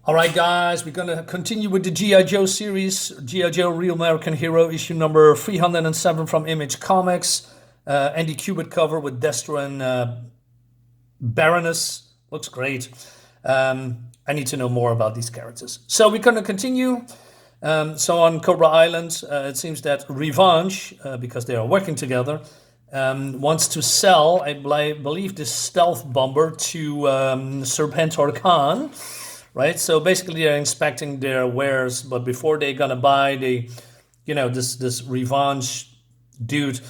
All right, guys, we're going to continue with the G.I. Joe series. G.I. Joe Real American Hero, issue number 307 from Image Comics. Andy Kubert cover with Destro and Baroness. Looks great. I need to know more about these characters. So we're going to continue. So on Cobra Island, it seems that Revenge, because they are working together, wants to sell, I believe, this stealth bomber to Serpentor Khan. Right, so basically they're inspecting their wares, but before they're gonna buy, this Revenge dude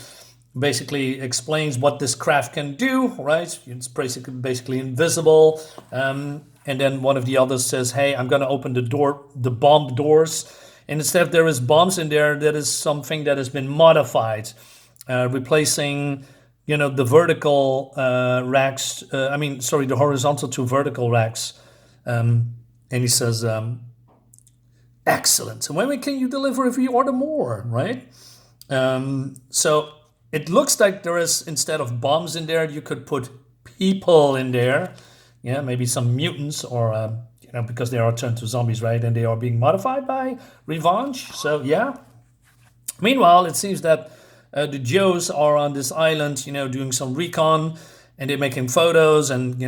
basically explains what this craft can do. Right, it's basically invisible, and then one of the others says, "Hey, I'm gonna open the bomb doors, and instead of there is bombs in there, that is something that has been modified, replacing." The vertical racks. The horizontal to vertical racks. And he says, excellent. So when can you deliver if you order more, right? So it looks like there is, instead of bombs in there, you could put people in there. Yeah, maybe some mutants or, because they are turned to zombies, right? And they are being modified by Revenge. So, yeah. Meanwhile, it seems that the Joes are on this island, doing some recon. And they're making photos and,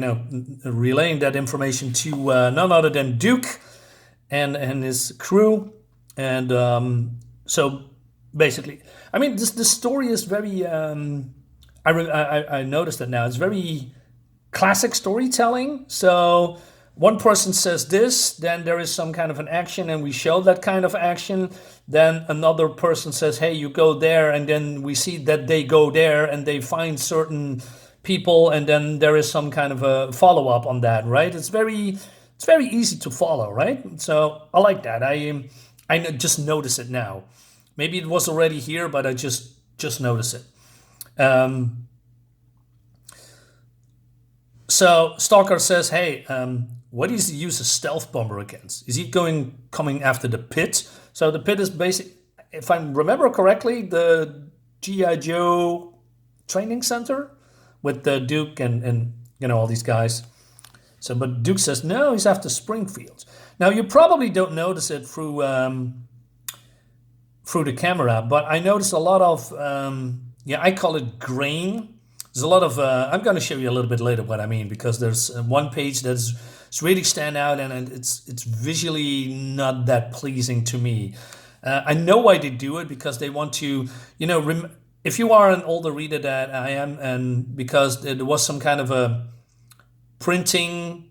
relaying that information to none other than Duke and his crew. And so basically, this story is very, I noticed it now. It's very classic storytelling. So one person says this, then there is some kind of an action and we show that kind of action. Then another person says, hey, you go there. And then we see that they go there and they find certain people, and then there is some kind of a follow-up on that, right? It's very easy to follow, right? So I like that. I just notice it now. Maybe it was already here, but I just notice it. So Stalker says, hey, what is he use a stealth bomber against? Is he coming after the pit? So the pit is basic, if I remember correctly, the G.I. Joe training center with the Duke and all these guys. So, but Duke says, no, he's after Springfield. Now, you probably don't notice it through the camera, but I notice a lot of, I call it grain. There's a lot of, I'm going to show you a little bit later what I mean, because there's one page that's really stand out and it's visually not that pleasing to me. I know why they do it, because they want to, if you are an older reader that I am, and because there was some kind of a printing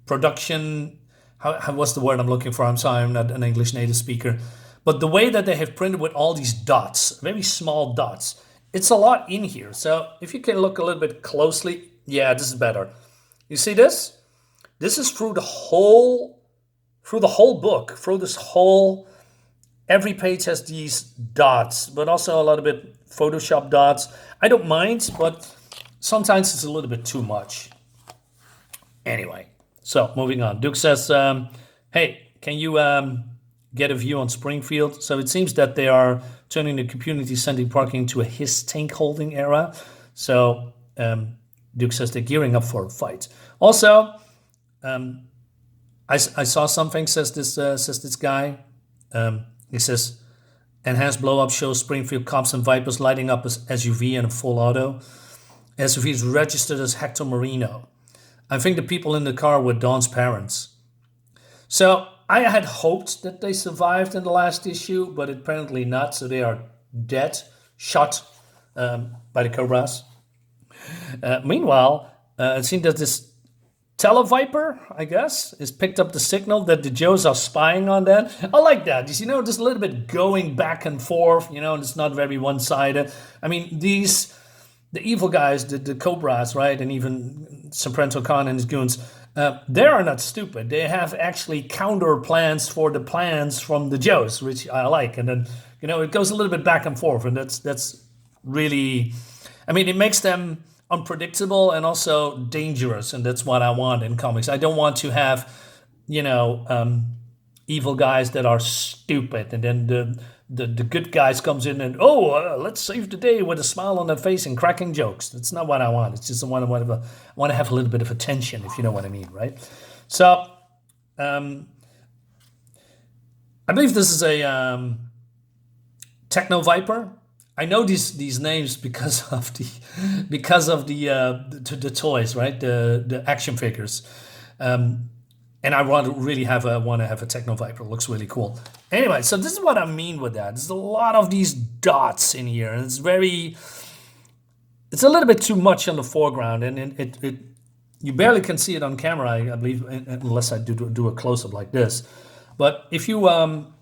production, what's the word I'm looking for? I'm sorry, I'm not an English native speaker. But the way that they have printed with all these dots, very small dots, it's a lot in here. So if you can look a little bit closely, yeah, this is better. You see this? This is through the whole book, through this whole. Every page has these dots, but also a little bit Photoshop dots. I don't mind, but sometimes it's a little bit too much. Anyway, so moving on. Duke says, hey, can you get a view on Springfield? So it seems that they are turning the community center parking to a his tank holding era. So Duke says they're gearing up for a fight. Also, I saw something, says this guy. He says, enhanced blow-up shows Springfield cops and Vipers lighting up as SUV in a full auto. SUV is registered as Hector Marino. I think the people in the car were Dawn's parents. So I had hoped that they survived in the last issue, but apparently not. So they are dead, shot by the Cobras. Meanwhile, it seems that this Televiper, I guess, has picked up the signal that the Joes are spying on that. I like that. Just a little bit going back and forth, and it's not very one-sided. The evil guys, the Cobras, right, and even Serpentor Khan and his goons, they are not stupid. They have actually counter plans for the plans from the Joes, which I like. And then, it goes a little bit back and forth, and that's really, it makes them unpredictable and also dangerous, and that's what I want in comics. I don't want to have, evil guys that are stupid, and then the good guys comes in and, oh, let's save the day with a smile on their face and cracking jokes. That's not what I want. It's just I want to have a little bit of attention, if you know what I mean, right? So I believe this is a Techno Viper. I know these names because of the toys, right? The action figures, and I want to have a Techno Viper. It looks really cool. Anyway, so this is what I mean with that. There's a lot of these dots in here, and it's a little bit too much on the foreground, and it you barely can see it on camera, I believe, unless I do a close up like this. But if you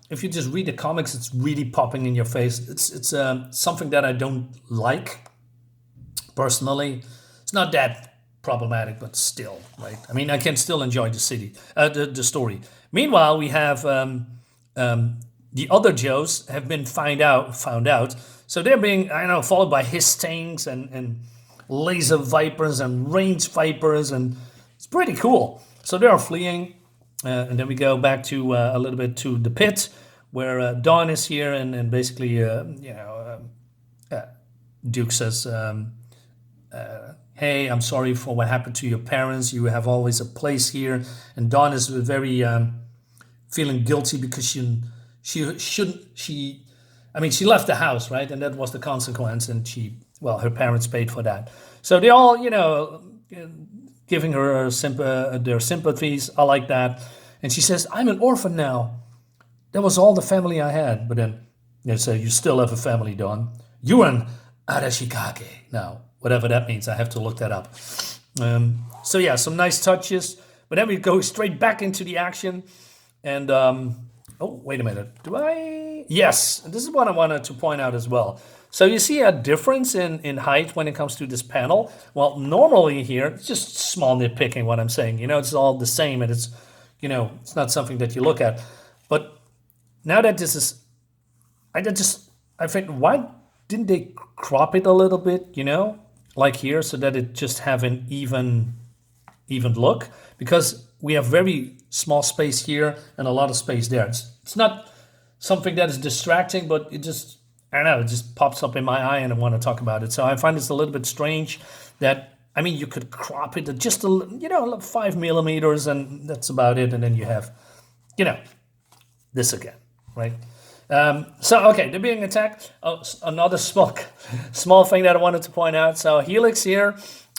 just read the comics, it's really popping in your face. It's something that I don't like personally. It's not that problematic, but still, right? I mean, I can still enjoy the story. Meanwhile, we have the other Joes have been found out. So they're being, followed by Histings and laser vipers and range vipers, and it's pretty cool. So they are fleeing. And then we go back to a little bit to the pit where Dawn is here, and basically, Duke says, hey, I'm sorry for what happened to your parents. You have always a place here. And Dawn is very feeling guilty because she left the house, right? And that was the consequence. And her parents paid for that. So they all, giving her their sympathies. I like that. And she says, I'm an orphan now. That was all the family I had. But then they say, you still have a family, Dawn. You're an Arashikage now. Whatever that means. I have to look that up. So yeah, some nice touches. But then we go straight back into the action. And, oh, wait a minute. Yes, this is what I wanted to point out as well. So you see a difference in height when it comes to this panel. Well, normally here, it's just small nitpicking what I'm saying. It's all the same, and it's, it's not something that you look at. But now that this is, I think, why didn't they crop it a little bit, like here, so that it just have an even look? Because we have very small space here and a lot of space there. It's not something that is distracting, but it just, I don't know, it just pops up in my eye and I want to talk about it. So I find it's a little bit strange that, you could crop it just 5 millimeters, and that's about it. And then you have, this again, right? So, okay, they're being attacked. Oh, another small thing that I wanted to point out. So Helix here,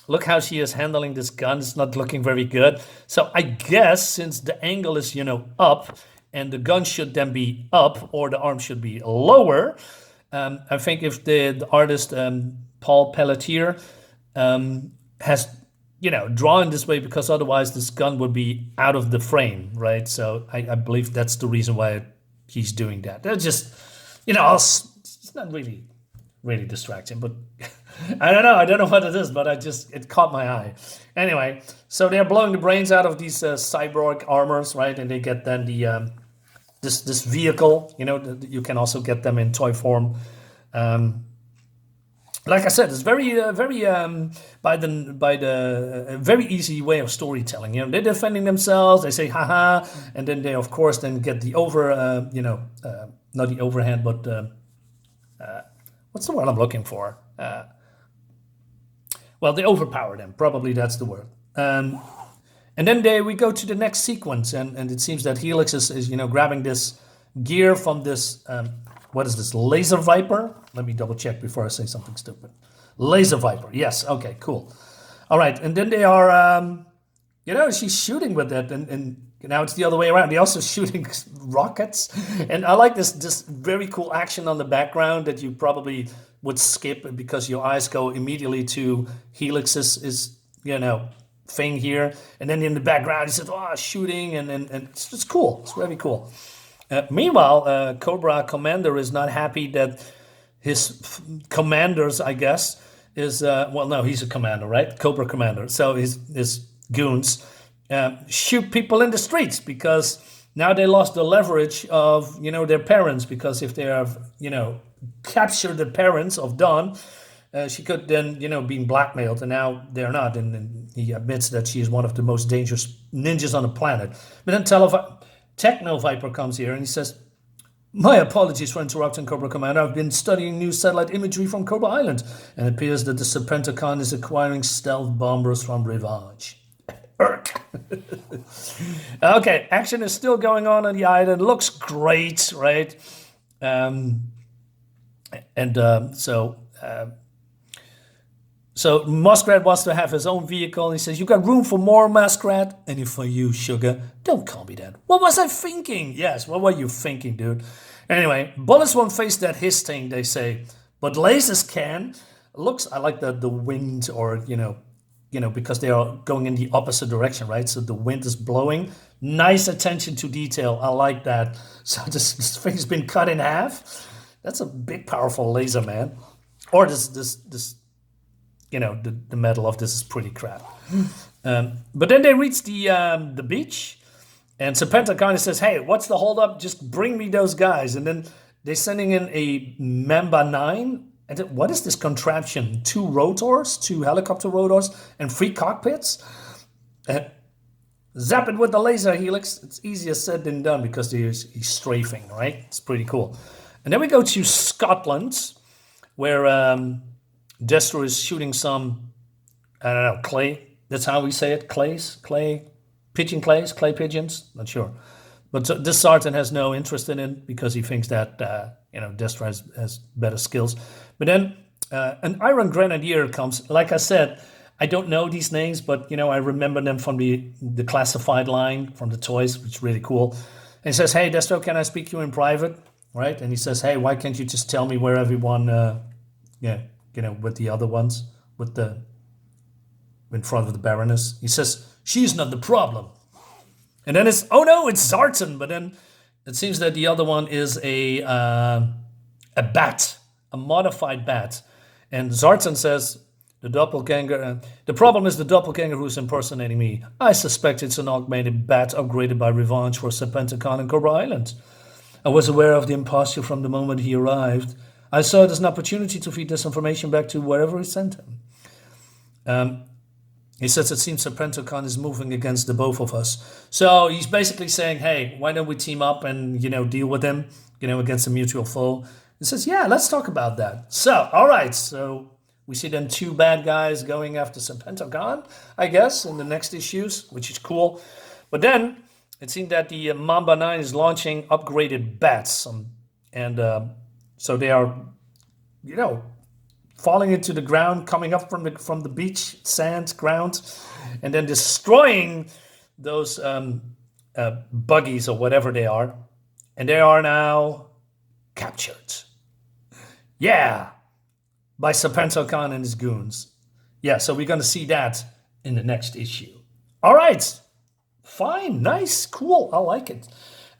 look how she is handling this gun. It's not looking very good. So I guess since the angle is, up, and the gun should then be up, or the arm should be lower, I think if the artist, Paul Pelletier, has, drawn this way, because otherwise this gun would be out of the frame, right? So I believe that's the reason why he's doing that. That's just, it's not really distracting, but I don't know what it is, but it caught my eye. Anyway, so they're blowing the brains out of these cyborg armors, right? And they get then the this vehicle. You can also get them in toy form. Like I said, it's very by the very easy way of storytelling. They're defending themselves. They say haha, and then they of course then get the not the overhand, but what's the word I'm looking for? They overpower them. Probably that's the word. And then we go to the next sequence, and it seems that Helix is grabbing this gear from this. What is this? Laser Viper? Let me double check before I say something stupid. Laser Viper. Yes. Okay, cool. All right. And then they are, she's shooting with it. And now it's the other way around. They're also shooting rockets. And I like this very cool action on the background that you probably would skip because your eyes go immediately to Helix's thing here. And then in the background, he says, shooting. And it's cool. It's very cool. Meanwhile, Cobra Commander is not happy that his commanders, I guess, is... no, he's a commander, right? Cobra Commander. So his goons shoot people in the streets because now they lost the leverage of, their parents. Because if they have, captured the parents of Dawn, she could then, be blackmailed. And now they're not. And he admits that she is one of the most dangerous ninjas on the planet. But then Techno Viper comes here and he says, My apologies for interrupting, Cobra Commander. I've been studying new satellite imagery from Cobra Island, and it appears that the Serpentor is acquiring stealth bombers from Revenge. Irk. Okay, action is still going on the island. Looks great, right? So Muskrat wants to have his own vehicle. He says, "You got room for more, Muskrat?" "And for you, Sugar." "Don't call me that." "What was I thinking?" "Yes, what were you thinking, dude?" Anyway, bullets won't face that hissing, they say, but lasers can. Looks, I like the wind, or because they are going in the opposite direction, right? So the wind is blowing. Nice attention to detail. I like that. So this thing's been cut in half. That's a big, powerful laser, man. Or this the metal of this is pretty crap. But then they reach the beach, and Serpentor kind of says, "Hey, what's the holdup? Just bring me those guys." And then they're sending in a Mamba 9. And what is this contraption? 2 rotors, 2 helicopter rotors, and 3 cockpits? Zap it with the laser helix. It's easier said than done because he's strafing, right? It's pretty cool. And then we go to Scotland, where Destro is shooting some, I don't know, clay. That's how we say it, clay pigeons, not sure. But this sergeant has no interest in it because he thinks that, Destro has better skills. But then an Iron Grenadier comes. Like I said, I don't know these names, but, I remember them from the classified line, from the toys, which is really cool. And he says, "Hey, Destro, can I speak to you in private?" Right? And he says, "Hey, why can't you just tell me where everyone, with the other ones, in front of the Baroness?" He says, "She's not the problem." And then it's, oh no, it's Zartan. But then it seems that the other one is a bat, a modified bat. And Zartan says, "The doppelganger, the problem is the doppelganger who's impersonating me. I suspect it's an augmented bat upgraded by Revenge for Serpentor and Cobra Island. I was aware of the imposture from the moment he arrived. I saw it as an opportunity to feed this information back to wherever he sent him." He says it seems Serpentor is moving against the both of us. So he's basically saying, "Hey, why don't we team up and, deal with him, against a mutual foe?" He says, "Yeah, let's talk about that." So, all right. So we see then 2 bad guys going after Serpentor, I guess, in the next issues, which is cool. But then it seemed that the Mamba 9 is launching upgraded bats. So they are, falling into the ground, coming up from the beach, sand, ground, and then destroying those buggies or whatever they are. And they are now captured. Yeah, by Serpentor and his goons. Yeah, so we're going to see that in the next issue. All right, fine, nice, cool, I like it.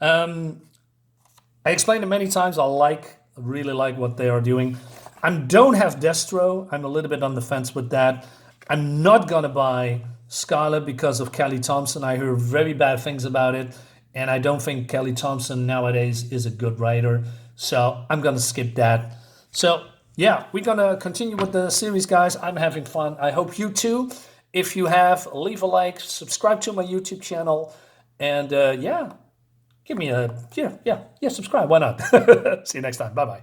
I explained it many times. I really like what they are doing. I don't have Destro. I'm a little bit on the fence with that. I'm not going to buy Segala because of Kelly Thompson. I heard very bad things about it, and I don't think Kelly Thompson nowadays is a good writer. So I'm going to skip that. So, yeah, we're going to continue with the series, guys. I'm having fun. I hope you too. If you have, leave a like, subscribe to my YouTube channel, and give me a, subscribe. Why not? See you next time. Bye-bye.